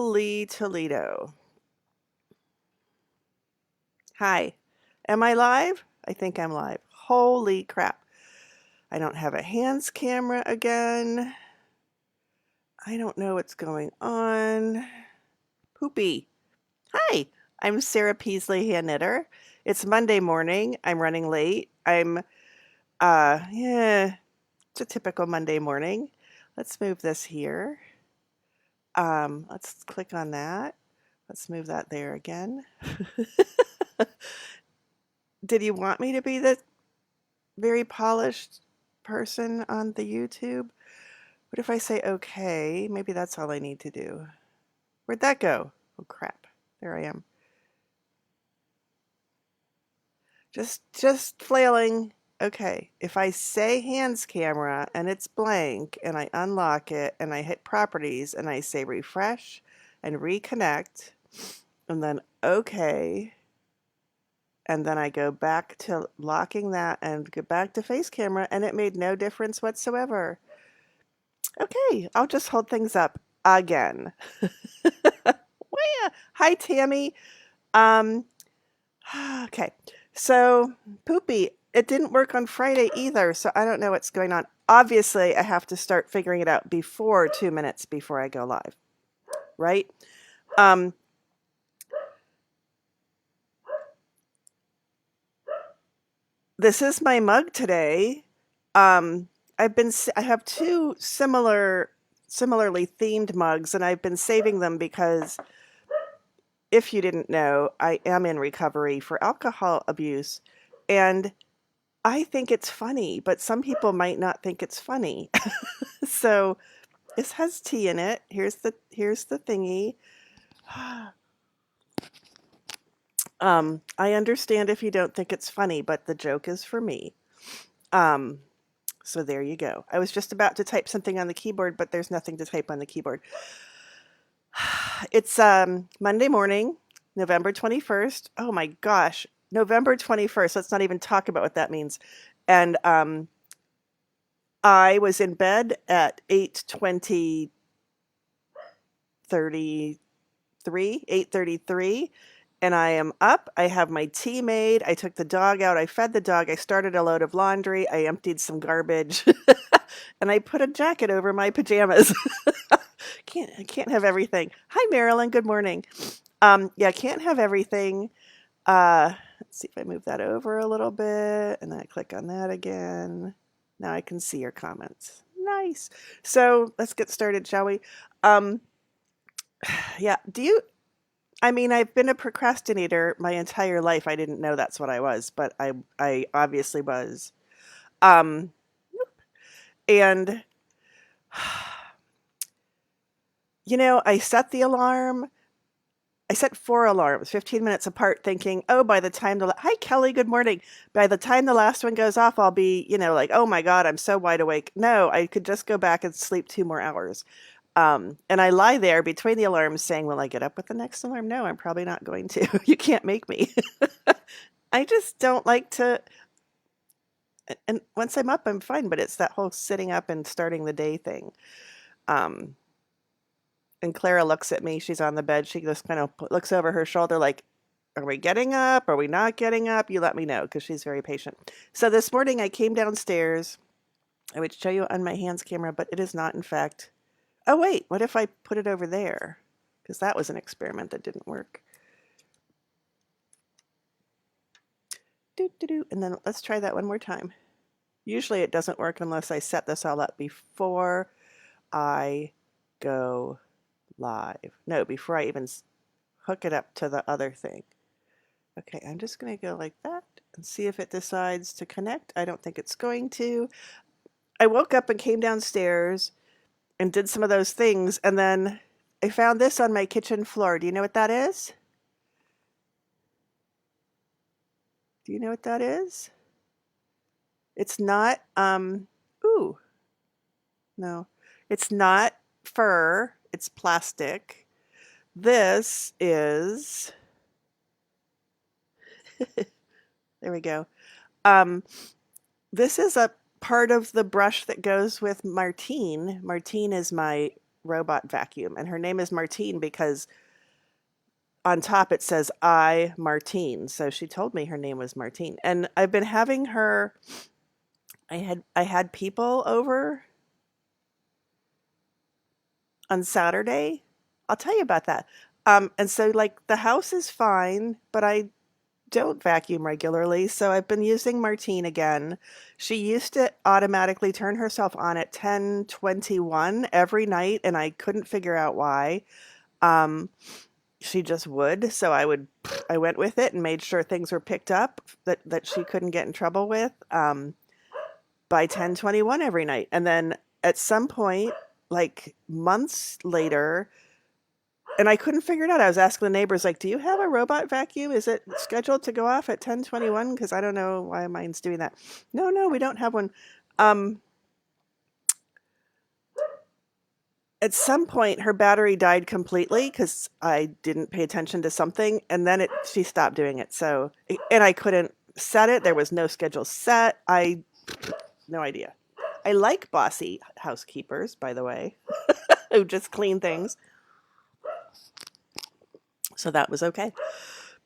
Holy Toledo. Hi. Am I live? I think I'm live. Holy crap. I don't have a hands camera again. I don't know what's going on. Poopy. Hi. I'm Sarah Peasley, hand knitter. It's Monday morning. I'm running late. It's a typical Monday morning. Let's move this here. Let's click on that. Let's move that there again. Did you want me to be the very polished person on the YouTube? What if I say okay? Maybe that's all I need to do. Where'd that go? Oh crap. There I am. Just flailing. Okay. If I say hands camera and it's blank and I unlock it and I hit properties and I say refresh and reconnect and then okay. And then I go back to locking that and go back to face camera and it made no difference whatsoever. Okay, I'll just hold things up again. Hi, Tammy. Um, okay, so Poopy, it didn't work on Friday either, so I don't know what's going on. Obviously, I have to start figuring it out before 2 minutes before I go live, right? This is my mug today. Um, I have two similarly themed mugs, and I've been saving them because if you didn't know, I am in recovery for alcohol abuse, and I think it's funny, but some people might not think it's funny. So this has tea in it. Here's the thingy. I understand if you don't think it's funny, but the joke is for me. So there you go. I was just about to type something on the keyboard, but there's nothing to type on the keyboard. It's Monday morning, November 21st. Oh my gosh, November 21st. Let's not even talk about what that means. And I was in bed at 8:33, and I am up. I have my tea made. I took the dog out. I fed the dog. I started a load of laundry. I emptied some garbage. And I put a jacket over my pajamas. I can't have everything. Hi, Marilyn. Good morning. Yeah, can't have everything. Let's see if I move that over a little bit, and then I click on that again. Now I can see your comments. Nice. So let's get started, shall we? Um, yeah. I've been a procrastinator my entire life. I didn't know that's what I was, but I obviously was. Um, and I set the alarm. I set 4 alarms, 15 minutes apart, thinking, oh, by the time hi, Kelly, good morning. By the time the last one goes off, I'll be, like, oh my God, I'm so wide awake. No, I could just go back and sleep 2 more hours. And I lie there between the alarms saying, will I get up with the next alarm? No, I'm probably not going to. You can't make me. I just don't like to. And once I'm up, I'm fine. But it's that whole sitting up and starting the day thing. Um, and Clara looks at me. She's on the bed. She just kind of looks over her shoulder like, are we getting up? Are we not getting up? You let me know, because she's very patient. So this morning I came downstairs. I would show you on my hands camera, but it is not, in fact. Oh, wait, what if I put it over there? Because that was an experiment that didn't work. And then let's try that one more time. Usually it doesn't work unless I set this all up before I go live. No, before I even hook it up to the other thing. Okay, I'm just going to go like that and see if it decides to connect. I don't think it's going to. I woke up and came downstairs and did some of those things, and then I found this on my kitchen floor. Do you know what that is? Do you know what that is? It's not, ooh, no, it's not fur, it's plastic. This is, there we go. Um, this is a part of the brush that goes with Martine. Martine is my robot vacuum. And her name is Martine because on top it says I Martine. So she told me her name was Martine. And I've been having her I had people over on Saturday. I'll tell you about that. And so like the house is fine, but I don't vacuum regularly, so I've been using Martine again. She used to automatically turn herself on at 10:21 every night, and I couldn't figure out why. Um, she just would, so I went with it and made sure things were picked up that she couldn't get in trouble with by 10:21 every night. And then at some point, like months later, and I couldn't figure it out. I was asking the neighbors, like, "Do you have a robot vacuum? Is it scheduled to go off at 10:21? Because I don't know why mine's doing that." No, no, we don't have one. Um, at some point, her battery died completely because I didn't pay attention to something, and then she stopped doing it. So, and I couldn't set it. There was no schedule set. No idea. I like bossy housekeepers, by the way, who just clean things. So that was okay.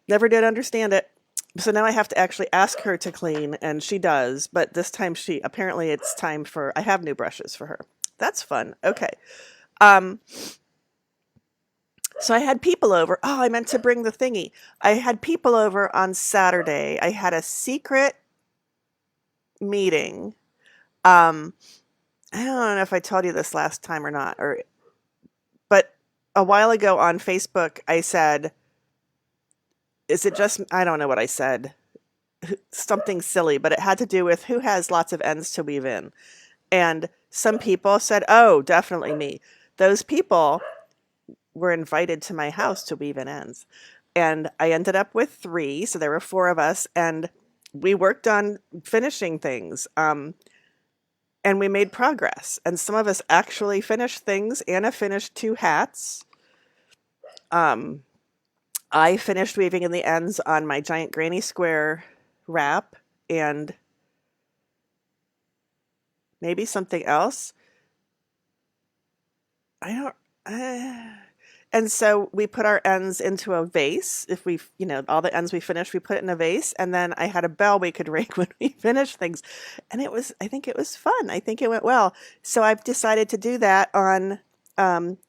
Never did understand it. So now I have to actually ask her to clean, and she does. But this time apparently it's time I have new brushes for her. That's fun. Okay. Um, so I had people over. Oh, I meant to bring the thingy. I had people over on Saturday. I had a secret meeting. Um, I don't know if I told you this last time or not, but a while ago on Facebook, I said, is it just, I don't know what I said, something silly, but it had to do with who has lots of ends to weave in. And some people said, oh, definitely me. Those people were invited to my house to weave in ends. And I ended up with 3, so there were 4 of us, and we worked on finishing things. And we made progress. And some of us actually finished things. Anna finished 2 hats. Um, I finished weaving in the ends on my giant granny square wrap and maybe something else. I don't. And so we put our ends into a vase. If all the ends we finished, we put it in a vase. And then I had a bell we could ring when we finished things. And I think it was fun. I think it went well. So I've decided to do that on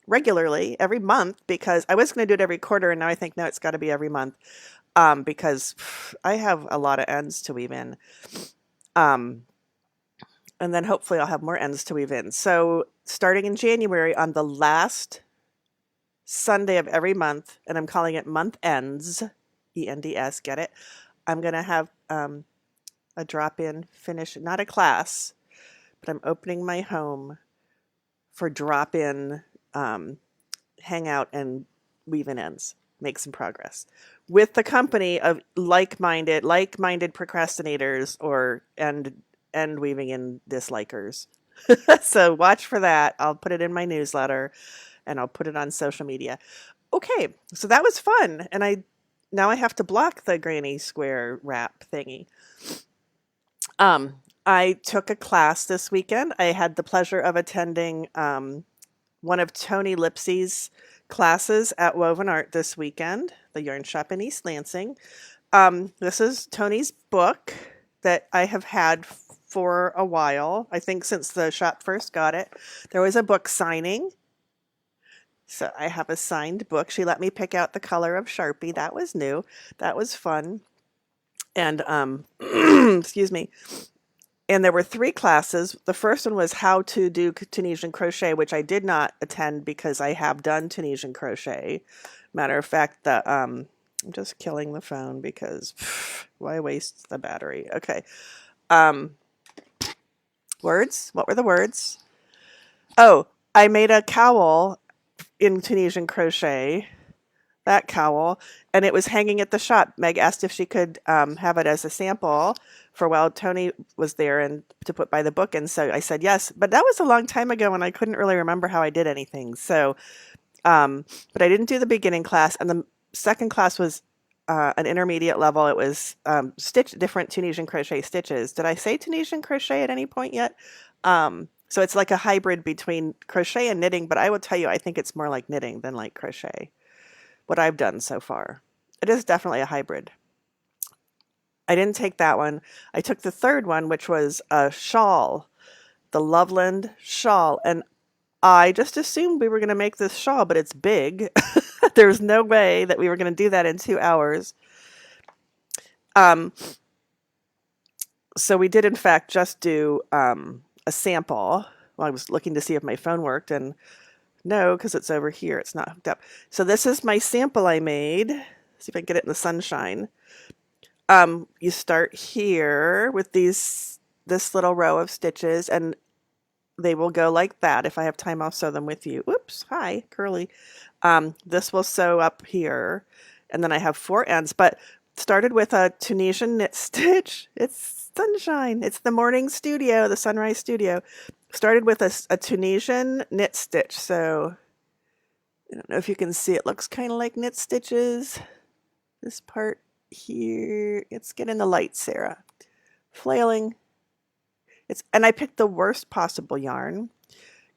regularly every month because I was going to do it every quarter. And now I think, no, it's got to be every month because I have a lot of ends to weave in. And then hopefully I'll have more ends to weave in. So starting in January on the last Sunday of every month, and I'm calling it month ends, ENDS, get it? I'm going to have a drop-in finish, not a class, but I'm opening my home for drop-in hangout and weave-in ends, make some progress with the company of like-minded procrastinators or end weaving in dislikers. So watch for that. I'll put it in my newsletter and I'll put it on social media. Okay, so that was fun. And now I have to block the granny square wrap thingy. I took a class this weekend. I had the pleasure of attending one of Tony Lipsy's classes at Woven Art this weekend, the yarn shop in East Lansing. This is Tony's book that I have had for a while. I think since the shop first got it. There was a book signing. So I have a signed book. She let me pick out the color of Sharpie. That was new. That was fun. And excuse me. And there were 3 classes. The first one was how to do Tunisian crochet, which I did not attend because I have done Tunisian crochet. Matter of fact, I'm just killing the phone because why waste the battery? Okay. Words? What were the words? Oh, I made a cowl in Tunisian crochet, that cowl, and it was hanging at the shop. Meg asked if she could have it as a sample for while Tony was there and to put by the book, and so I said yes. But that was a long time ago, and I couldn't really remember how I did anything. So, but I didn't do the beginning class, and the second class was an intermediate level. It was different Tunisian crochet stitches. Did I say Tunisian crochet at any point yet? So it's like a hybrid between crochet and knitting, but I will tell you, I think it's more like knitting than like crochet, what I've done so far. It is definitely a hybrid. I didn't take that one. I took the third one, which was a shawl, the Loveland shawl. And I just assumed we were going to make this shawl, but it's big. There's no way that we were going to do that in 2 hours. Um, so we did, in fact, just do a sample. Well, I was looking to see if my phone worked, and no, because it's over here. It's not hooked up. So this is my sample I made. See if I can get it in the sunshine. You start here with this little row of stitches, and they will go like that. If I have time, I'll sew them with you. Oops, hi, curly. This will sew up here, and then I have 4 ends, but started with a Tunisian knit stitch. It's sunshine. It's the morning studio, the sunrise studio. Started with a Tunisian knit stitch. So I don't know if you can see, it looks kind of like knit stitches. This part here, let's get in the light, Sarah. Flailing. And I picked the worst possible yarn.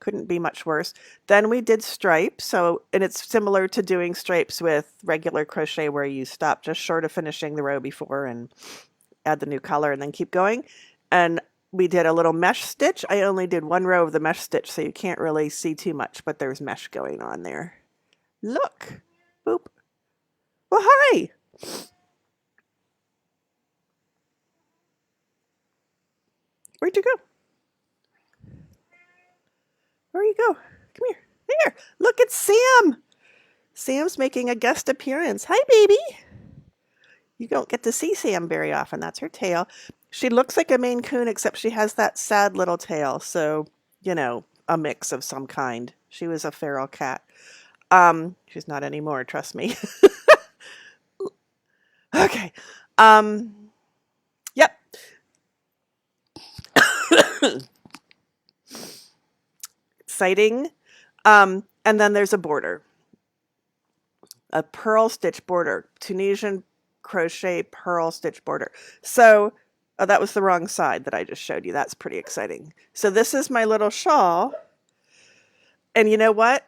Couldn't be much worse. Then we did stripes. And it's similar to doing stripes with regular crochet where you stop just short of finishing the row before and add the new color and then keep going. And we did a little mesh stitch. I only did 1 row of the mesh stitch, so you can't really see too much, but there's mesh going on there. Look. Boop. Well, hi. Where'd you go? Where you go? Come here. There. Look at Sam. Sam's making a guest appearance. Hi, baby. You don't get to see Sam very often. That's her tail. She looks like a Maine Coon, except she has that sad little tail. So, a mix of some kind. She was a feral cat. She's not anymore, trust me. Okay. Yep. Exciting. And then there's a border. A pearl stitch border. Tunisian crochet pearl stitch border. So that was the wrong side that I just showed you. That's pretty exciting. So this is my little shawl. And you know what?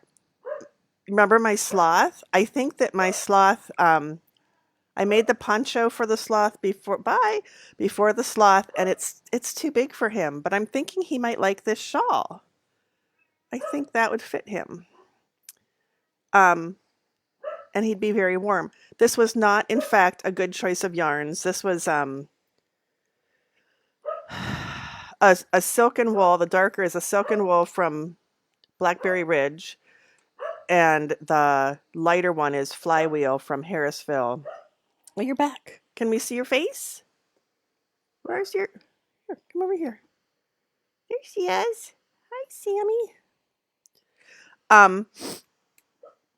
Remember my sloth? I think that my sloth, I made the poncho for the sloth before the sloth, and it's too big for him. But I'm thinking he might like this shawl. I think that would fit him. And he'd be very warm. This was not, in fact, a good choice of yarns. This was a silken wool. The darker is a silken wool from Blackberry Ridge, and the lighter one is Flywheel from Harrisville. Well, you're back. Can we see your face? Where's your... Here, come over here. There she is. Hi, Sammy. I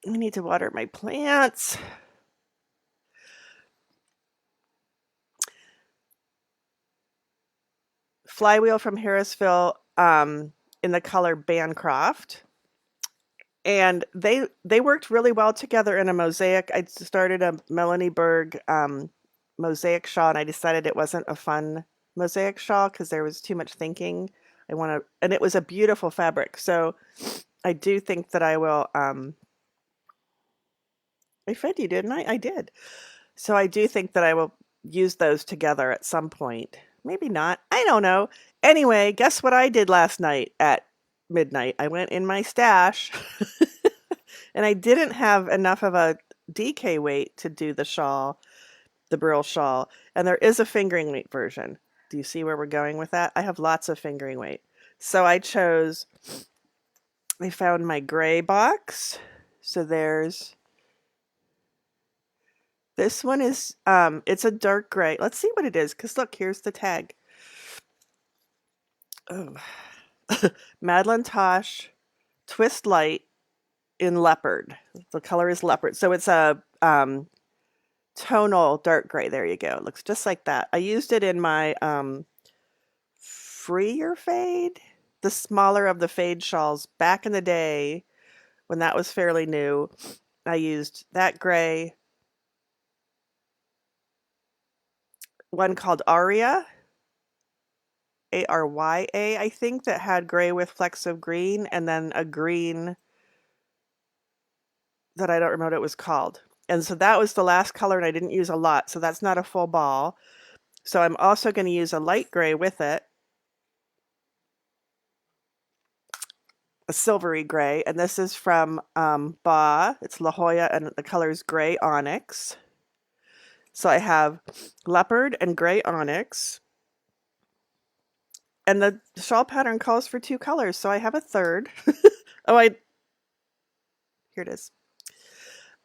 need to water my plants. Flywheel from Harrisville in the color Bancroft. And they worked really well together in a mosaic. I started a Melanie Berg mosaic shawl, and I decided it wasn't a fun mosaic shawl because there was too much thinking. And it was a beautiful fabric. So I do think that I will, I fed you, didn't I? I did. So I do think that I will use those together at some point. Maybe not. I don't know. Anyway, guess what I did last night at midnight? I went in my stash and I didn't have enough of a DK weight to do the shawl, the Brill shawl. And there is a fingering weight version. Do you see where we're going with that? I have lots of fingering weight. So I found my gray box. So this one is, it's a dark gray. Let's see what it is, because look, here's the tag. Oh. Madeline Tosh Twist Light in leopard. The color is leopard. So it's a tonal dark gray. There you go. It looks just like that. I used it in my Free or Fade, the smaller of the fade shawls back in the day when that was fairly new. I used that gray, one called Aria, Arya, I think, that had gray with flecks of green, and then a green that I don't remember what it was called. And so that was the last color, and I didn't use a lot, so that's not a full ball. So I'm also going to use a light gray with it, a silvery gray, and this is from Ba. It's La Jolla, and the color is gray onyx. So I have leopard and gray onyx. And the shawl pattern calls for 2 colors, so I have a third. Oh, here it is.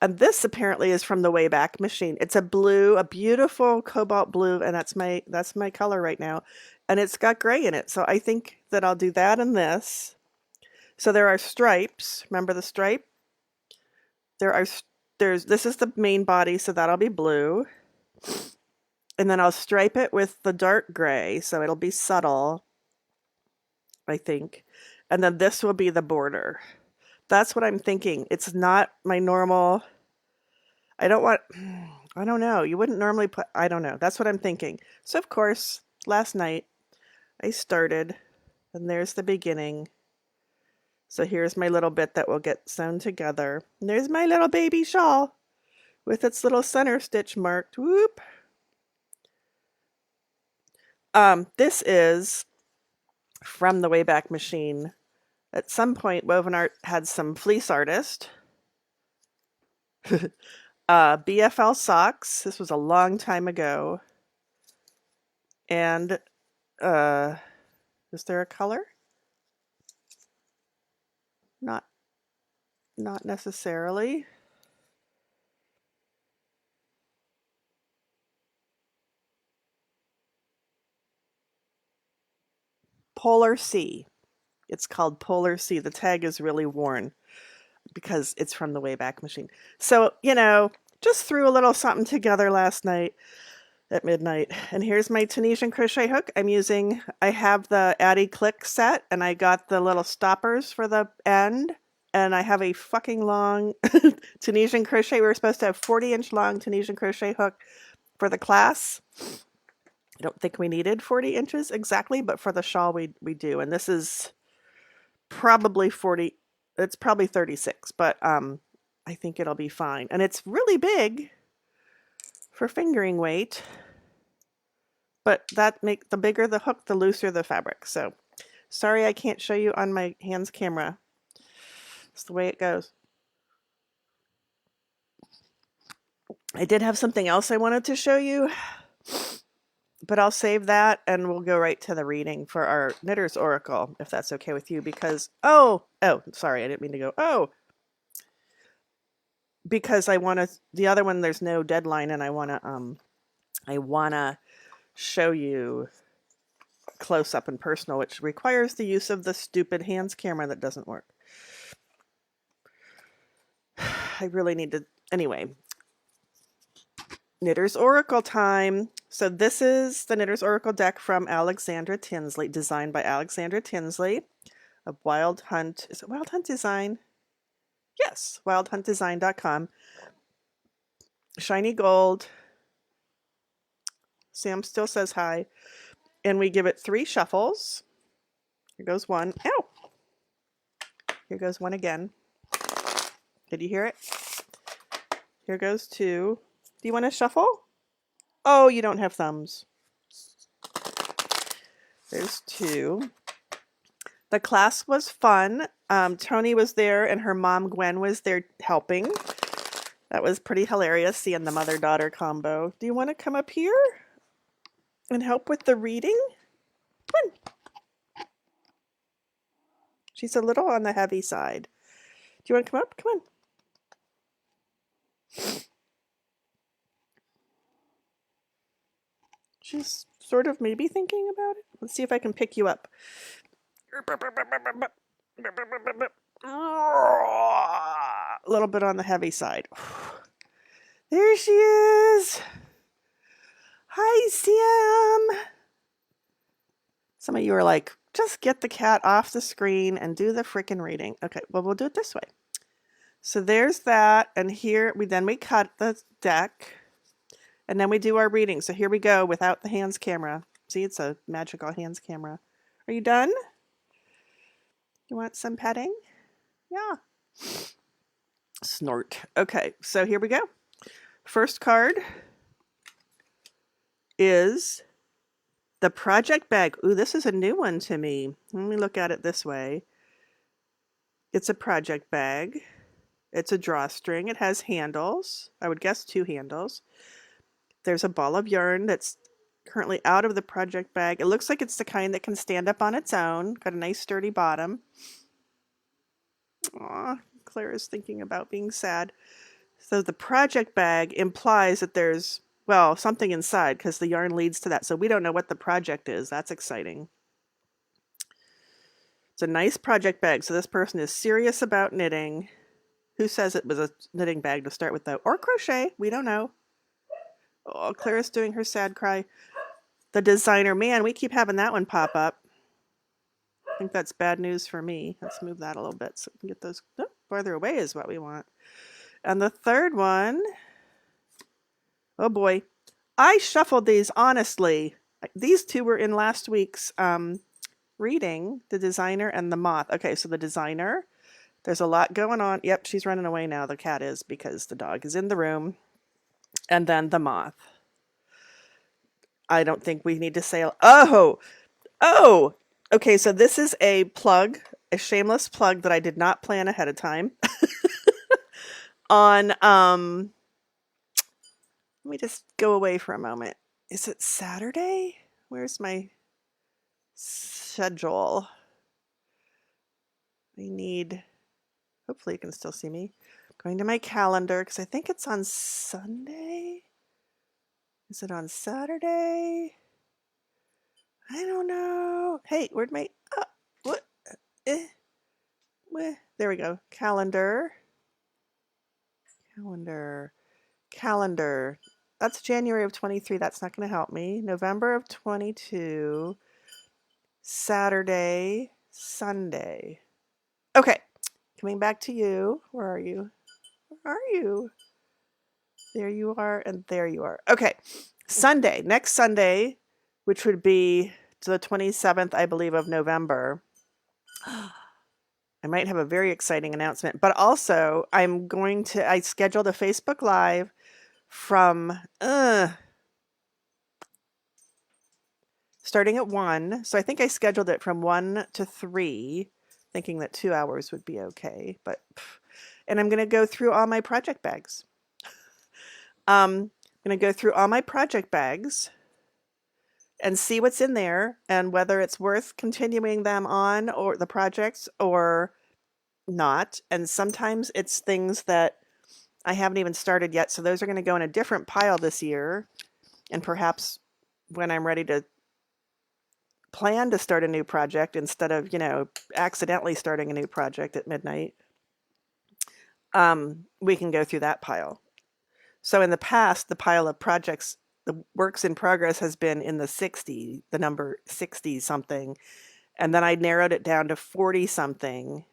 And this apparently is from the Wayback Machine. It's a blue, a beautiful cobalt blue, and that's my color right now. And it's got gray in it, so I think that I'll do that and this. So there are stripes. Remember the stripe? This is the main body, so that'll be blue. And then I'll stripe it with the dark gray, so it'll be subtle, I think. And then this will be the border. That's what I'm thinking. It's not my normal. I don't know. You wouldn't normally put, I don't know. That's what I'm thinking. So of course, last night I started, and there's the beginning. So here's my little bit that will get sewn together. And there's my little baby shawl with its little center stitch marked. Whoop. This is from the Wayback Machine. At some point, Woven Art had some fleece artist. BFL socks. This was a long time ago. And is there a color? Not necessarily. Polar Sea. It's called Polar Sea. The tag is really worn because it's from the Wayback Machine. So, just threw a little something together last night at midnight. And here's my Tunisian crochet hook. I have the Addy Click set, and I got the little stoppers for the end. And I have a fucking long Tunisian crochet. We were supposed to have 40-inch long Tunisian crochet hook for the class. I don't think we needed 40 inches exactly, but for the shawl we do. And this is probably 40. It's probably 36, but I think it'll be fine. And it's really big for fingering weight. But the bigger the hook, the looser the fabric. So sorry I can't show you on my hands camera. It's the way it goes. I did have something else I wanted to show you, but I'll save that and we'll go right to the reading for our Knitter's Oracle, if that's okay with you, because, sorry, I didn't mean to go, because the other one, there's no deadline, and I want to show you close up and personal, which requires the use of the stupid hands camera that doesn't work. I really need to, anyway. Knitter's Oracle time. So this is the Knitter's Oracle deck from Alexandra Tinsley, designed by Alexandra Tinsley of Wild Hunt. Is it Wild Hunt Design? Yes, wildhuntdesign.com. Shiny gold. Sam still says hi. And we give it 3 shuffles. Here goes one. Ow! Here goes one again. Did you hear it? Here goes 2. Do you want to shuffle? Oh, you don't have thumbs. There's 2. The class was fun. Tony was there and her mom Gwen was there helping. That was pretty hilarious, seeing the mother-daughter combo. Do you want to come up here and help with the reading? Come on. She's a little on the heavy side. Do you want to come up? Come on. She's sort of maybe thinking about it. Let's see if I can pick you up. A little bit on the heavy side. There she is. Hi, Sam. Some of you are like, just get the cat off the screen and do the frickin' reading. Okay, well, we'll do it this way. So there's that, and here we cut the deck, and then we do our reading. So here we go without the hands camera. See, it's a magical hands camera. Are you done? You want some petting? Yeah. Snort. Okay, so here we go. First card is the project bag. Ooh, this is a new one to me. Let me look at it this way. It's a project bag. It's a drawstring. It has handles. I would guess 2 handles. There's a ball of yarn that's currently out of the project bag. It looks like it's the kind that can stand up on its own. Got a nice sturdy bottom. Aw, Claire is thinking about being sad. So the project bag implies that there's, well, something inside because the yarn leads to that. So we don't know what the project is. That's exciting. It's a nice project bag. So this person is serious about knitting. Who says it was a knitting bag to start with, though? Or crochet. We don't know. Oh, Claire's doing her sad cry. The designer. Man, we keep having that one pop up. I think that's bad news for me. Let's move that a little bit so we can get those farther away is what we want. And the third one, oh boy, I shuffled these honestly. These 2 were in last week's reading, the designer and the moth. Okay, so the designer, there's a lot going on. Yep, she's running away now, the cat is, because the dog is in the room. And then the moth. I don't think we need to say, oh, okay, so this is a plug, a shameless plug that I did not plan ahead of time. On, let me just go away for a moment. Is it Saturday? Where's my schedule? I need, hopefully you can still see me. Going to my calendar because I think it's on Sunday. Is it on Saturday? I don't know. Hey, where'd my, what? There we go. Calendar. That's January of 23. That's not going to help me. November of 22. Saturday, Sunday. Okay. Coming back to you. Where are you? Where are you? There you are, and there you are. Okay. Sunday. Next Sunday, which would be the 27th, I believe, of November. I might have a very exciting announcement, but also I scheduled a Facebook Live from starting at 1. So I think I scheduled it from 1 to 3, thinking that 2 hours would be okay. And I'm going to go through all my project bags. I'm going to go through all my project bags and see what's in there and whether it's worth continuing them on or the projects or not. And sometimes it's things that I haven't even started yet. So those are going to go in a different pile this year. And perhaps when I'm ready to plan to start a new project instead of, accidentally starting a new project at midnight, we can go through that pile. So in the past, the pile of projects, the works in progress has been in the number 60 something. And then I narrowed it down to 40 something.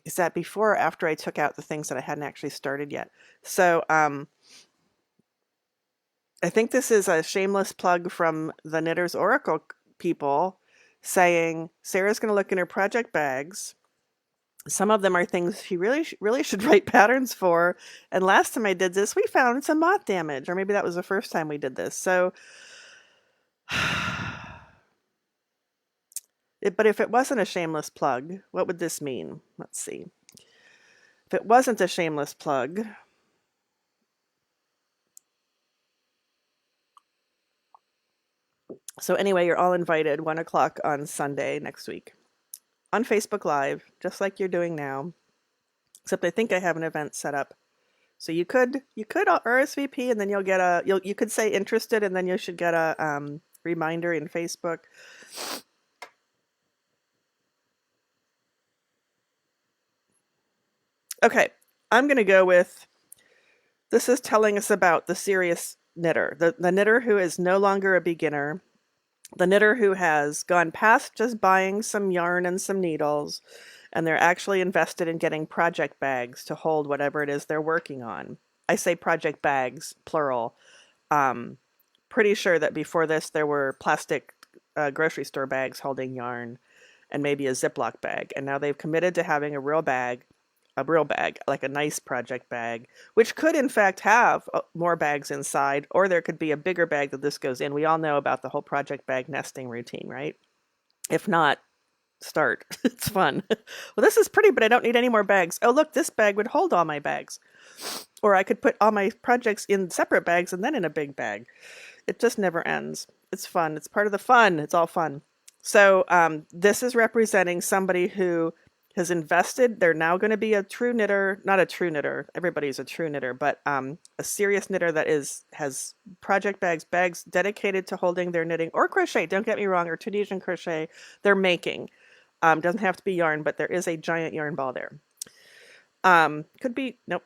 Is that before or after I took out the things that I hadn't actually started yet? So I think this is a shameless plug from the Knitter's Oracle people saying Sarah's going to look in her project bags. Some of them are things she really should write patterns for. And last time I did this, we found some moth damage, or maybe that was the first time we did this. So, but if it wasn't a shameless plug, what would this mean? Let's see. If it wasn't a shameless plug, so anyway, you're all invited 1 o'clock on Sunday next week on Facebook Live, just like you're doing now. Except I think I have an event set up. So you could RSVP and then you'll get you could say interested and then you should get a reminder in Facebook. Okay, I'm going to go with, this is telling us about the serious knitter, the knitter who is no longer a beginner, the knitter who has gone past just buying some yarn and some needles, and they're actually invested in getting project bags to hold whatever it is they're working on. I say project bags, plural, pretty sure that before this there were plastic grocery store bags holding yarn and maybe a Ziploc bag. And now they've committed to having a real bag, like a nice project bag, which could in fact have more bags inside, or there could be a bigger bag that this goes in. We all know about the whole project bag nesting routine, right? If not, start. It's fun. Well, this is pretty, but I don't need any more bags. Oh, look, this bag would hold all my bags. Or I could put all my projects in separate bags and then in a big bag. It just never ends. It's fun. It's part of the fun. It's all fun. So this is representing somebody who has invested. They're now going to be a true knitter, not a true knitter. Everybody's a true knitter, but a serious knitter that has project bags dedicated to holding their knitting or crochet. Don't get me wrong, or Tunisian crochet. They're making. Doesn't have to be yarn, but there is a giant yarn ball there. Could be, nope.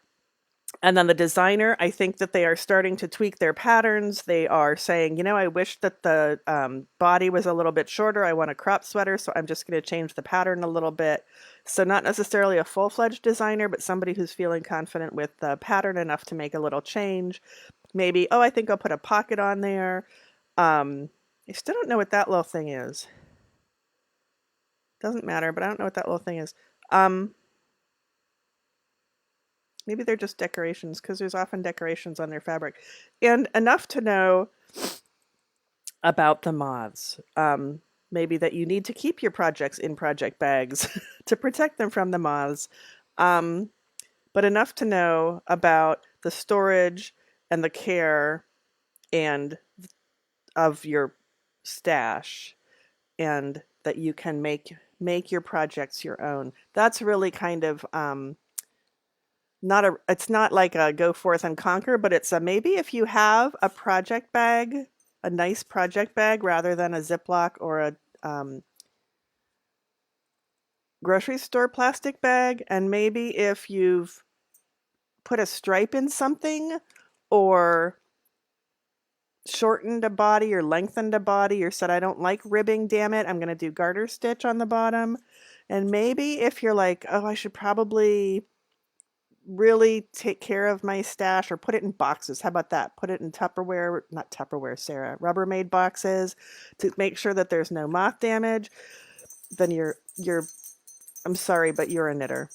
And then the designer, I think that they are starting to tweak their patterns. They are saying, you know, I wish that the body was a little bit shorter. I want a crop sweater, so I'm just going to change the pattern a little bit. So not necessarily a full-fledged designer, but somebody who's feeling confident with the pattern enough to make a little change. Maybe, oh, I think I'll put a pocket on there. I still don't know what that little thing is. Doesn't matter, but I don't know what that little thing is. Maybe they're just decorations, because there's often decorations on their fabric. And enough to know about the moths. Maybe that you need to keep your projects in project bags to protect them from the moths. But enough to know about the storage and the care and of your stash, and that you can make your projects your own. That's really kind of it's not like a go forth and conquer, but it's a maybe if you have a project bag, a nice project bag rather than a Ziploc or a grocery store plastic bag, and maybe if you've put a stripe in something or shortened a body or lengthened a body or said, I don't like ribbing, damn it, I'm going to do garter stitch on the bottom. And maybe if you're like, oh, I should probably really take care of my stash or put it in boxes. How about that? Put it in Tupperware, not Tupperware, Sarah, Rubbermaid boxes to make sure that there's no moth damage. Then I'm sorry, but you're a knitter.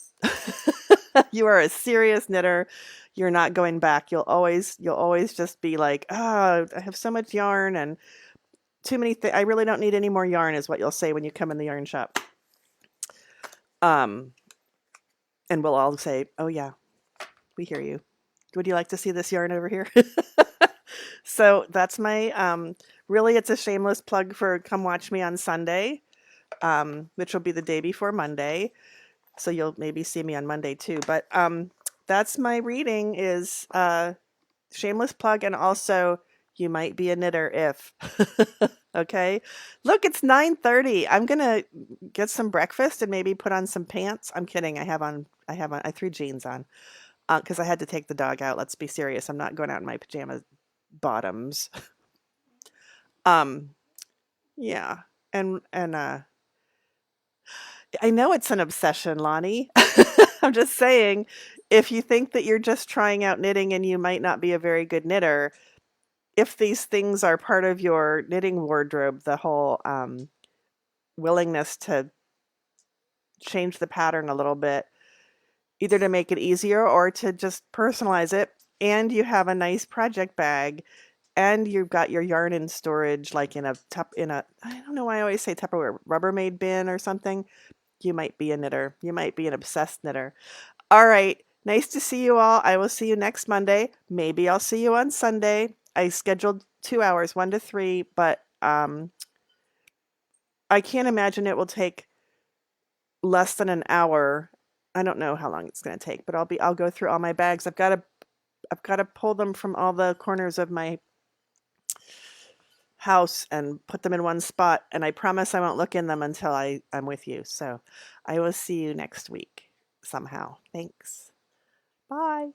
You are a serious knitter. You're not going back. You'll always just be like, oh, I have so much yarn and too many things. I really don't need any more yarn is what you'll say when you come in the yarn shop. And we'll all say, oh yeah, we hear you. Would you like to see this yarn over here? So that's my, really it's a shameless plug for come watch me on Sunday, which will be the day before Monday. So you'll maybe see me on Monday too. But that's my reading is shameless plug, and also you might be a knitter if. Okay. Look, it's 9:30. I'm gonna get some breakfast and maybe put on some pants. I'm kidding. I threw jeans on because I had to take the dog out. Let's be serious. I'm not going out in my pajama bottoms. Yeah. And I know it's an obsession, Lonnie. I'm just saying, if you think that you're just trying out knitting and you might not be a very good knitter, if these things are part of your knitting wardrobe, the whole willingness to change the pattern a little bit, either to make it easier or to just personalize it, and you have a nice project bag, and you've got your yarn in storage, like in a I don't know why I always say Tupperware, Rubbermaid bin or something, you might be a knitter. You might be an obsessed knitter. All right. Nice to see you all. I will see you next Monday. Maybe I'll see you on Sunday. I scheduled 2 hours, 1 to 3, but I can't imagine it will take less than an hour. I don't know how long it's going to take, but I'll go through all my bags. I've got to pull them from all the corners of my house and put them in one spot, and I promise I won't look in them until I'm with you. So I will see you next week somehow. Thanks. Bye.